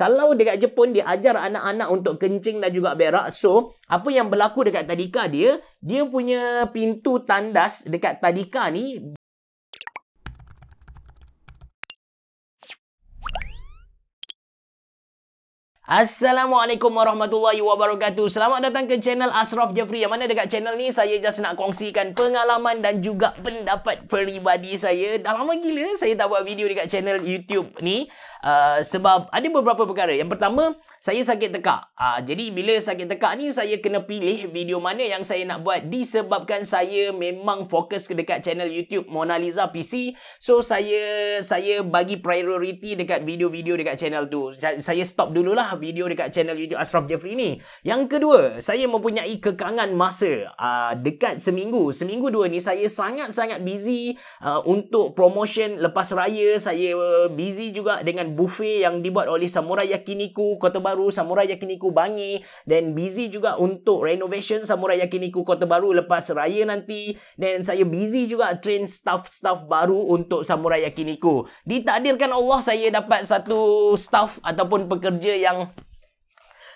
Kalau dekat Jepun dia ajar anak-anak untuk kencing dan juga berak. So, apa yang berlaku dekat tadika dia punya pintu tandas dekat tadika ni Assalamualaikum warahmatullahi wabarakatuh. Selamat datang ke channel Ashraf Jeffrey. Yang mana dekat channel ni saya just nak kongsikan pengalaman dan juga pendapat peribadi saya. Dah lama gila saya tak buat video dekat channel YouTube ni. Sebab ada beberapa perkara. Yang pertama, saya sakit tekak. Jadi bila sakit tekak ni saya kena pilih video mana yang saya nak buat, disebabkan saya memang fokus ke dekat channel YouTube Mona Lisa PC. So saya bagi priority dekat video-video dekat channel tu. Saya stop dululah video dekat channel YouTube Ashraf Jeffrey ni. Yang kedua, saya mempunyai kekangan masa. Dekat seminggu dua ni saya sangat-sangat busy untuk promotion lepas raya. Saya busy juga dengan buffet yang dibuat oleh Samurai Yakiniku Kota Baru, Samurai Yakiniku Bangi, dan busy juga untuk renovation Samurai Yakiniku Kota Baru lepas raya nanti. Dan saya busy juga train staff baru untuk Samurai Yakiniku. Ditakdirkan Allah saya dapat satu staff ataupun pekerja yang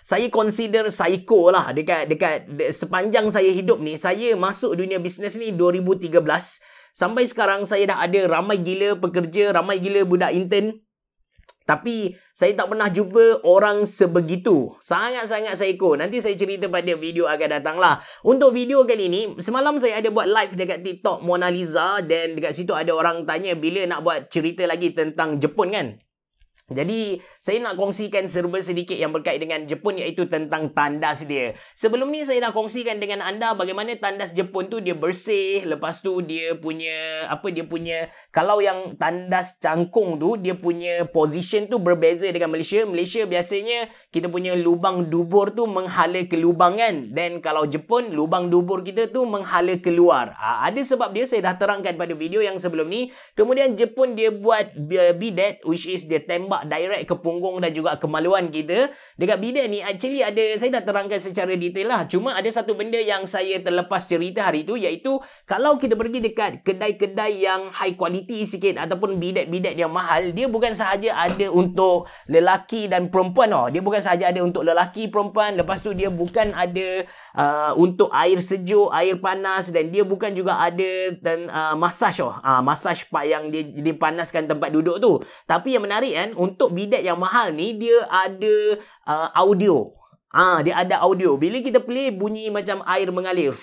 saya consider psycho lah dekat sepanjang saya hidup ni. Saya masuk dunia bisnes ni 2013. Sampai sekarang saya dah ada ramai gila pekerja, ramai gila budak intern. Tapi saya tak pernah jumpa orang sebegitu. Sangat-sangat psycho. Nanti saya cerita pada video akan datang lah. Untuk video kali ni, semalam saya ada buat live dekat TikTok Mona Lisa. Dan dekat situ ada orang tanya bila nak buat cerita lagi tentang Jepun kan. Jadi, saya nak kongsikan serba sedikit yang berkait dengan Jepun, iaitu tentang tandas dia. Sebelum ni saya nak kongsikan dengan anda bagaimana tandas Jepun tu dia bersih. Lepas tu dia punya kalau yang tandas cangkung tu dia punya position tu berbeza dengan Malaysia. Malaysia biasanya kita punya lubang dubur tu menghala ke lubang kan. Dan kalau Jepun, lubang dubur kita tu menghala keluar. Ada sebab dia, saya dah terangkan pada video yang sebelum ni. Kemudian Jepun dia buat bidet, which is dia tembak direct ke punggung dan juga kemaluan kita. Dekat bidet ni actually ada, saya dah terangkan secara detail lah. Cuma ada satu benda yang saya terlepas cerita hari tu, iaitu kalau kita pergi dekat kedai-kedai yang high quality sikit ataupun bidet-bidet yang mahal, dia bukan sahaja ada untuk lelaki dan perempuan tau. Dia bukan sahaja ada untuk lelaki, perempuan. Lepas tu dia bukan ada untuk air sejuk, air panas, dan dia bukan juga ada massage tau. Massage part yang dia panaskan tempat duduk tu. Tapi yang menarik kan, untuk bidet yang mahal ni dia ada audio. Dia ada audio. Bila kita play bunyi macam air mengalir.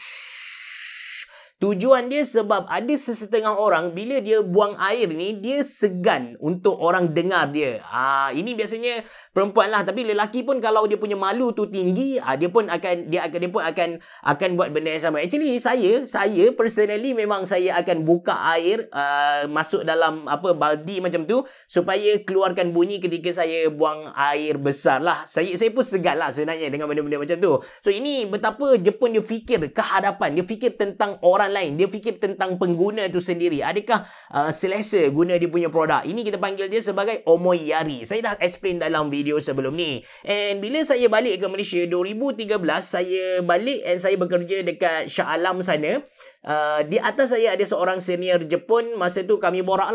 Tujuan dia sebab ada sesetengah orang bila dia buang air ni dia segan untuk orang dengar dia. Ini biasanya perempuan lah, tapi lelaki pun kalau dia punya malu tu tinggi, dia pun akan buat benda yang sama. Actually saya personally memang saya akan buka air masuk dalam baldi macam tu supaya keluarkan bunyi ketika saya buang air besar lah. Saya pun segan lah sebenarnya dengan benda-benda macam tu. So ini betapa Jepun dia fikir ke hadapan, dia fikir tentang orang lain, dia fikir tentang pengguna tu sendiri. Adakah selesa guna dia punya produk? Ini kita panggil dia sebagai omoiyari. Saya dah explain dalam video sebelum ni. And bila saya balik ke Malaysia 2013, saya balik and saya bekerja dekat Shah Alam sana. Di atas saya ada seorang senior Jepun. Masa tu kami borak.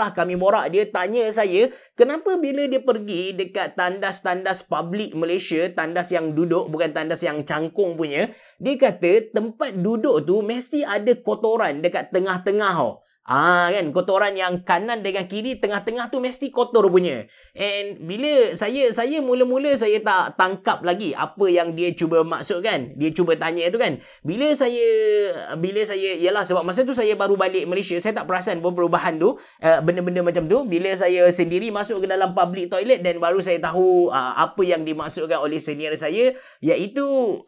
Dia tanya saya, kenapa bila dia pergi dekat tandas-tandas public Malaysia, tandas yang duduk, bukan tandas yang cangkung punya, dia kata tempat duduk tu mesti ada kotoran dekat tengah-tengah tau. Kan, kotoran yang kanan dengan kiri, tengah-tengah tu mesti kotor punya. And bila saya mula-mula saya tak tangkap lagi apa yang dia cuba maksudkan. Dia cuba tanya tu kan. Bila saya yalah, sebab masa tu saya baru balik Malaysia, saya tak perasan perubahan tu, benda-benda macam tu. Bila saya sendiri masuk ke dalam public toilet, dan baru saya tahu apa yang dimaksudkan oleh senior saya, iaitu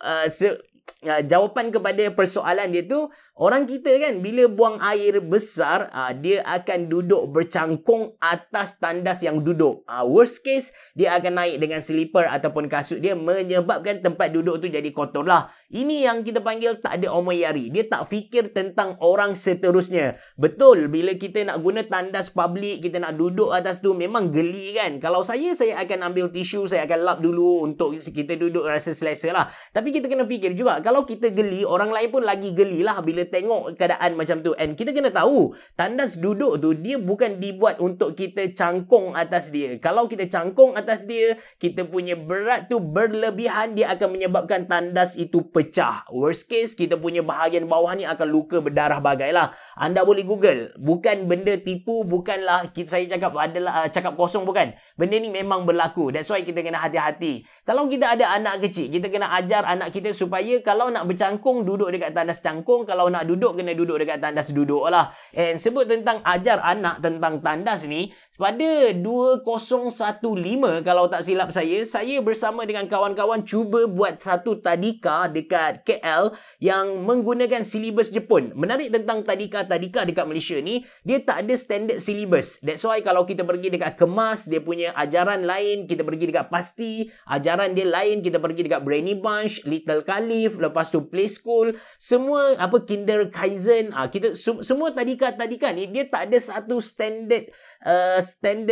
jawapan kepada persoalan dia tu, orang kita kan bila buang air besar, dia akan duduk bercangkung atas tandas yang duduk. Worst case, dia akan naik dengan slipper ataupun kasut dia, menyebabkan tempat duduk tu jadi kotor lah. Ini yang kita panggil tak ada omoiyari. Dia tak fikir tentang orang seterusnya. Betul, bila kita nak guna tandas public, kita nak duduk atas tu, memang geli kan. Kalau saya akan ambil tisu, saya akan lap dulu untuk kita duduk rasa selesa lah. Tapi kita kena fikir juga, kalau kita geli, orang lain pun lagi geli lah bila tengok keadaan macam tu. And kita kena tahu, tandas duduk tu dia bukan dibuat untuk kita cangkung atas dia. Kalau kita cangkung atas dia, kita punya berat tu berlebihan, dia akan menyebabkan tandas itu pecah. Worst case, kita punya bahagian bawah ni akan luka berdarah bagailah. Anda boleh Google. Bukan benda tipu, bukanlah saya cakap adalah cakap kosong, bukan. Benda ni memang berlaku. That's why kita kena hati-hati. Kalau kita ada anak kecil, kita kena ajar anak kita supaya kalau nak bercangkung, duduk dekat tandas cangkung. Kalau nak duduk, kena duduk dekat tandas duduk lah. And sebut tentang ajar anak tentang tandas ni, pada 2015 kalau tak silap saya bersama dengan kawan-kawan cuba buat satu tadika dekat KL yang menggunakan silibus Jepun. Menarik tentang tadika dekat Malaysia ni, dia tak ada standard silibus. That's why kalau kita pergi dekat Kemas, dia punya ajaran lain. Kita pergi dekat Pasti, ajaran dia lain. Kita pergi dekat Brainy Bunch, Little Khalif, lepas tu Play School, semua Kinder Kaizen, kita semua tadika ni dia tak ada satu standard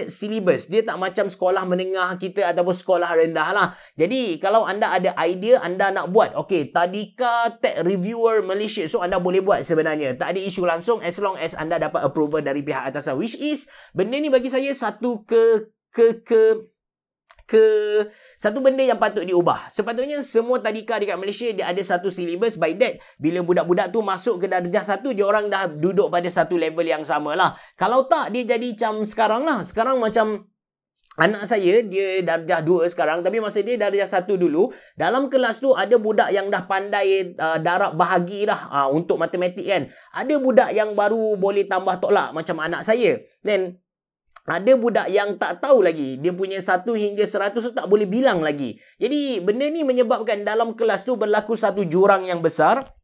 syllabus. Dia tak macam sekolah menengah kita ataupun sekolah rendah lah. Jadi kalau anda ada idea, anda nak buat tadika Tech Reviewer Malaysia, so anda boleh buat sebenarnya. Tak ada isu langsung as long as anda dapat approval dari pihak atasan, which is benda ni bagi saya satu satu benda yang patut diubah. Sepatutnya semua tadika dekat Malaysia dia ada satu silibus. By that, bila budak-budak tu masuk ke darjah 1, dia orang dah duduk pada satu level yang sama lah. Kalau tak, dia jadi macam sekarang lah. Sekarang macam anak saya, dia darjah 2 sekarang, tapi masa dia darjah 1 dulu, dalam kelas tu ada budak yang dah pandai darab bahagi dah untuk matematik kan. Ada budak yang baru boleh tambah tolak macam anak saya. Then ada budak yang tak tahu lagi. Dia punya 1 hingga 100 tu tak boleh bilang lagi. Jadi benda ni menyebabkan dalam kelas tu berlaku satu jurang yang besar.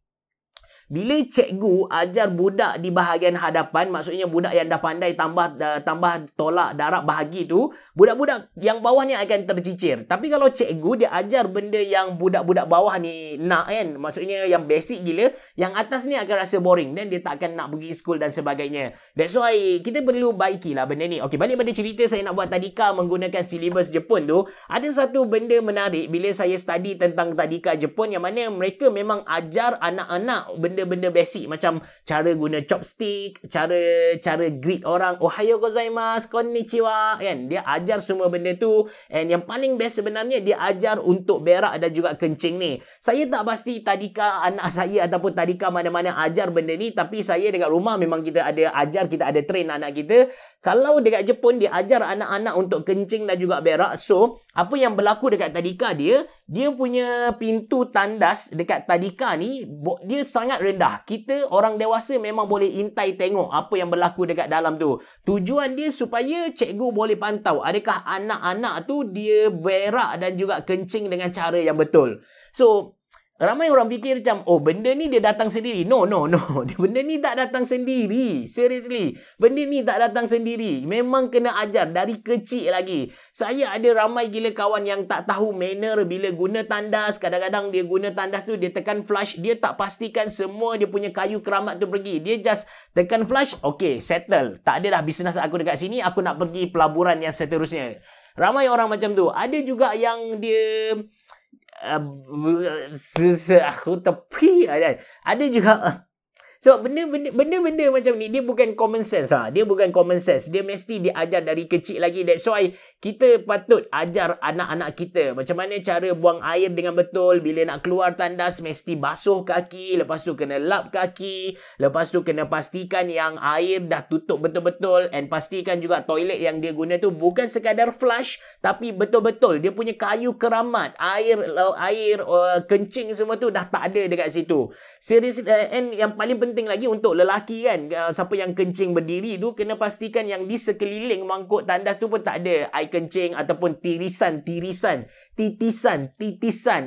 Bila cikgu ajar budak di bahagian hadapan, maksudnya budak yang dah pandai tambah tolak darab bahagi tu, budak-budak yang bawah ni akan tercicir. Tapi kalau cikgu dia ajar benda yang budak-budak bawah ni nak kan, maksudnya yang basic gila, yang atas ni akan rasa boring dan dia tak akan nak pergi school dan sebagainya. That's why kita perlu baikilah benda ni. Okey, balik pada cerita saya nak buat tadika menggunakan silibus Jepun tu. Ada satu benda menarik bila saya study tentang tadika Jepun, yang mana mereka memang ajar anak-anak benda-benda basic macam cara guna chopstick, cara greet orang, ohayo gozaimasu, konnichiwa kan. Dia ajar semua benda tu. And yang paling best sebenarnya, dia ajar untuk berak dan juga kencing ni. Saya tak pasti tadika anak saya ataupun tadika mana-mana ajar benda ni, tapi saya dekat rumah memang kita ada ajar, kita ada train anak kita. Kalau dekat Jepun dia ajar anak-anak untuk kencing dan juga berak. So apa yang berlaku dekat tadika dia punya pintu tandas dekat tadika ni dia sangat rendah. Kita orang dewasa memang boleh intai tengok apa yang berlaku dekat dalam tu. Tujuan dia supaya cikgu boleh pantau adakah anak-anak tu dia berak dan juga kencing dengan cara yang betul. So ramai orang fikir macam, oh benda ni dia datang sendiri. No. Benda ni tak datang sendiri. Seriously. Benda ni tak datang sendiri. Memang kena ajar dari kecil lagi. Saya ada ramai gila kawan yang tak tahu manner bila guna tandas. Kadang-kadang dia guna tandas tu, dia tekan flush. Dia tak pastikan semua dia punya kayu keramat tu pergi. Dia just tekan flush. Okay, settle. Tak ada dah bisnes aku dekat sini. Aku nak pergi pelaburan yang seterusnya. Ramai orang macam tu. Ada juga yang dia aku tepi ada juga. Sebab benda-benda macam ni dia bukan common sense lah. Dia bukan common sense. Dia mesti diajar dari kecil lagi. That's why kita patut ajar anak-anak kita macam mana cara buang air dengan betul. Bila nak keluar tandas mesti basuh kaki, lepas tu kena lap kaki, lepas tu kena pastikan yang air dah tutup betul-betul, and pastikan juga toilet yang dia guna tu bukan sekadar flush tapi betul-betul dia punya kayu keramat, air kencing semua tu dah tak ada dekat situ. Serius. And yang paling penting lagi untuk lelaki kan, siapa yang kencing berdiri tu kena pastikan yang di sekeliling mangkuk tandas tu pun tak ada air kencing ataupun titisan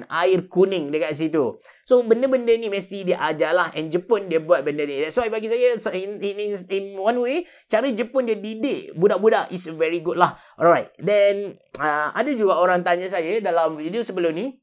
air kuning dekat situ. So benda-benda ni mesti dia ajar lah. And Jepun dia buat benda ni. That's why bagi saya in one way, cara Jepun dia didik budak-budak is very good lah. Alright. Then ada juga orang tanya saya dalam video sebelum ni,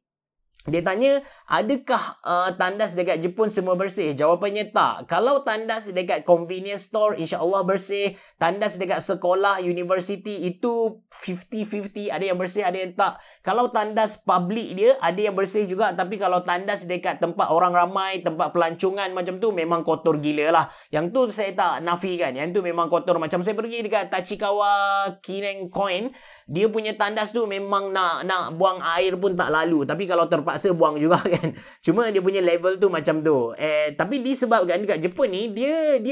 Dia tanya, adakah tandas dekat Jepun semua bersih? Jawapannya tak. Kalau tandas dekat convenience store, insya-Allah bersih. Tandas dekat sekolah, university, itu 50-50. Ada yang bersih, ada yang tak. Kalau tandas public dia, ada yang bersih juga. Tapi kalau tandas dekat tempat orang ramai, tempat pelancongan macam tu, memang kotor gila lah. Yang tu saya tak nafikan. Yang tu memang kotor. Macam saya pergi dekat Tachikawa Kineng Coin, dia punya tandas tu memang nak buang air pun tak lalu. Tapi kalau terpaksa buang juga kan. Cuma dia punya level tu macam tu. Tapi disebabkan dekat Jepun ni, dia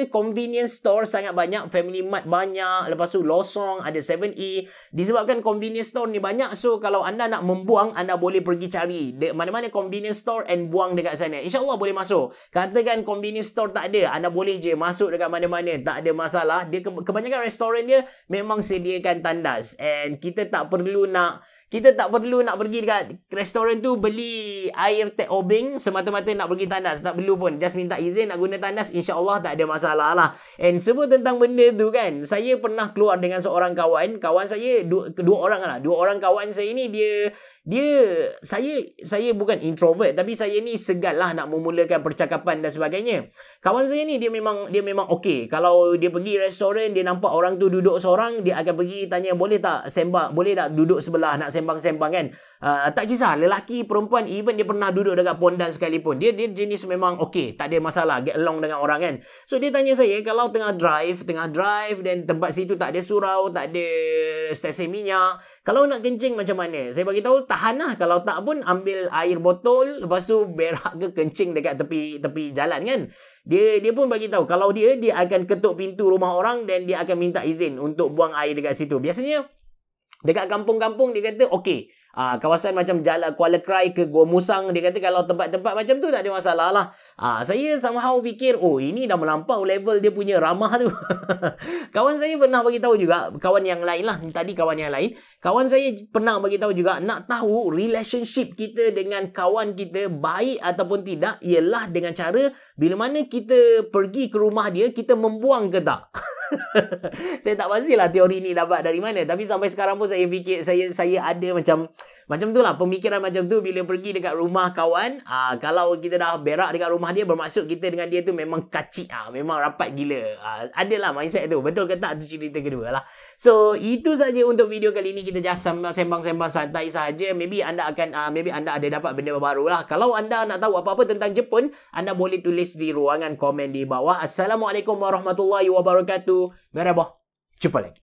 convenience store sangat banyak. Family Mart banyak. Lepas tu Lawson, ada 7E. Disebabkan convenience store ni banyak. So kalau anda nak membuang, anda boleh pergi cari mana-mana convenience store and buang dekat sana. InsyaAllah boleh masuk. Katakan convenience store tak ada, anda boleh je masuk dekat mana-mana. Tak ada masalah. Dia kebanyakan restoran dia memang sediakan tandas. And kita tak perlu nak pergi dekat restoran tu beli air tap obeng semata-mata nak pergi tandas. Tak perlu pun. Just minta izin nak guna tandas. InsyaAllah tak ada masalah lah. And sebut tentang benda tu kan, saya pernah keluar dengan seorang kawan. Kawan saya, dua orang lah. Dua orang kawan saya ni, saya bukan introvert, tapi saya ni segan lah nak memulakan percakapan dan sebagainya. Kawan saya ni dia memang okey. Kalau dia pergi restoran, dia nampak orang tu duduk seorang, dia akan pergi tanya, boleh tak sembang, boleh tak duduk sebelah, nak sembang-sembang kan. Tak kisah lelaki perempuan, even dia pernah duduk dekat pondan sekalipun, dia jenis memang okey, tak ada masalah, get along dengan orang kan. So dia tanya saya, kalau tengah drive dan tempat situ tak ada surau, tak ada stesen minyak, kalau nak kencing macam mana? Saya bagi tahu, tahan lah. Kalau tak pun ambil air botol, lepas tu berak ke kencing dekat tepi jalan kan. Dia pun bagi tahu, kalau dia akan ketuk pintu rumah orang dan dia akan minta izin untuk buang air dekat situ. Biasanya dekat kampung-kampung dia kata okey. Kawasan macam Jalan Kuala Krai ke Gua Musang, dia kata kalau tempat-tempat macam tu tak ada masalah lah. Saya somehow fikir, ini dah melampau level dia punya ramah tu. Kawan saya pernah bagi tahu juga, kawan yang lain lah, tadi kawan yang lain. Kawan saya pernah bagi tahu juga, nak tahu relationship kita dengan kawan kita baik ataupun tidak, ialah dengan cara bila mana kita pergi ke rumah dia, kita membuang ke tak. Saya tak pastilah teori ni dapat dari mana, tapi sampai sekarang pun saya fikir, saya ada macam tu lah pemikiran macam tu bila pergi dekat rumah kawan. Kalau kita dah berak dekat rumah dia, bermaksud kita dengan dia tu memang kacik, memang rapat gila. Adalah mindset tu, betul ke tak, tu cerita kedua lah. So itu saja untuk video kali ni. Kita just sembang-sembang santai saja. Maybe anda ada dapat benda baru lah. Kalau anda nak tahu apa-apa tentang Jepun, anda boleh tulis di ruangan komen di bawah. Assalamualaikum warahmatullahi wabarakatuh. Merhaba. Jumpa lagi.